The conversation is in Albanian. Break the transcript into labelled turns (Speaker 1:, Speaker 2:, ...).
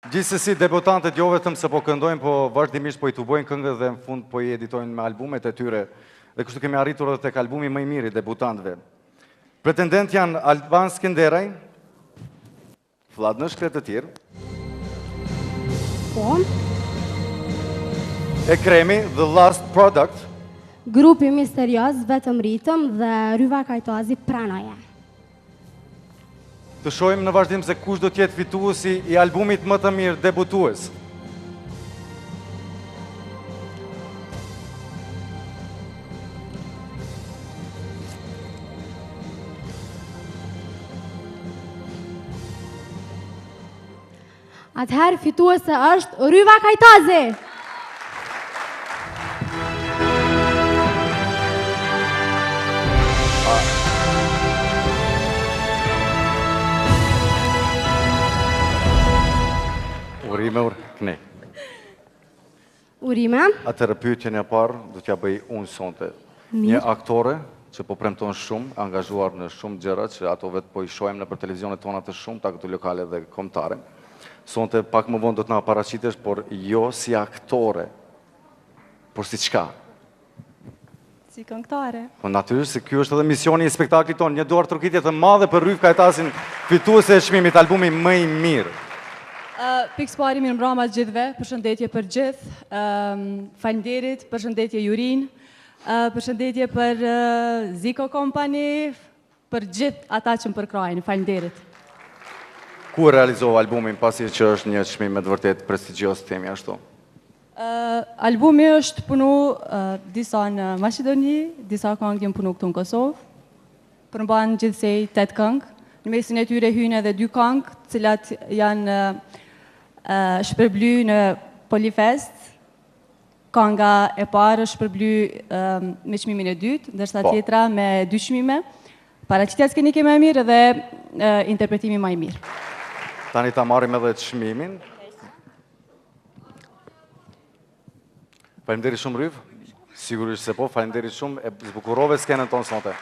Speaker 1: Gjithsesi, debutantet jo vetëm se po këndojnë, po vazhdimisht po i tubojnë këngët dhe në fund po i editojnë me albumet e tyre. Dhe kështu kemi arritur edhe tek albumi më i mirë i debutantëve. Pretendent janë Alban Skenderaj, Vladimir Shkretëtir, Ekremi, The Last Product,
Speaker 2: Grupi Misterios, Vetëm Ritëm dhe Ryva Kajtozi, Pranoja.
Speaker 1: Të shohim në vazhdim se kush do t'jetë fituesi i albumit më të mirë debutues.
Speaker 2: Atëherë fituese është Ryva Kajtozi. Urime.
Speaker 1: Atëherë pyetjen e parë do t'ja bëj unë sonte. Një aktore që po premton shumë, angazhuar në shumë gjëra që ato vetë po i shohim nëpër televizionet tona të shumta këtu lokale dhe kombëtare. Sonte pak më vonë do të na paraqitesh, por jo si aktore, por si çka?
Speaker 3: Si këngëtare.
Speaker 1: Po natyrisht se ky është edhe misioni i spektaklit tonë, një duar trokitje të madhe për Ryv Kajtazin, fituese e çmimit albumi më i mirë.
Speaker 3: Pikë pari mirë mbrëma gjithëve, përshëndetje për gjithë, faleminderit, përshëndetje Jurin, përshëndetje për Ziko Company, për gjithë ata që më përkrajnë, faleminderit.
Speaker 1: Ku e realizova albumin pasi që është një çmim me të vërtet prestigjios, themi ashtu?
Speaker 3: Albumi është punu disa në Maqedoni, disa këngë janë punu këtu në Kosovë, përmban gjithsej 8 këngë. Në mesin e tyre hyjnë edhe 2 këngë, të cilat janë shpërbly në Polifest. Kënga e parë është shpërbly me çmimin e dytë, ndërsa tjetra me 2 çmime. Paraqitja skenike më e mirë dhe interpretimi më i mirë.
Speaker 1: Tani ta marrim edhe çmimin. Faleminderit shumë Ryv. Sigurisht se po, faleminderit shumë, e zbukurove skenën tonë sonte.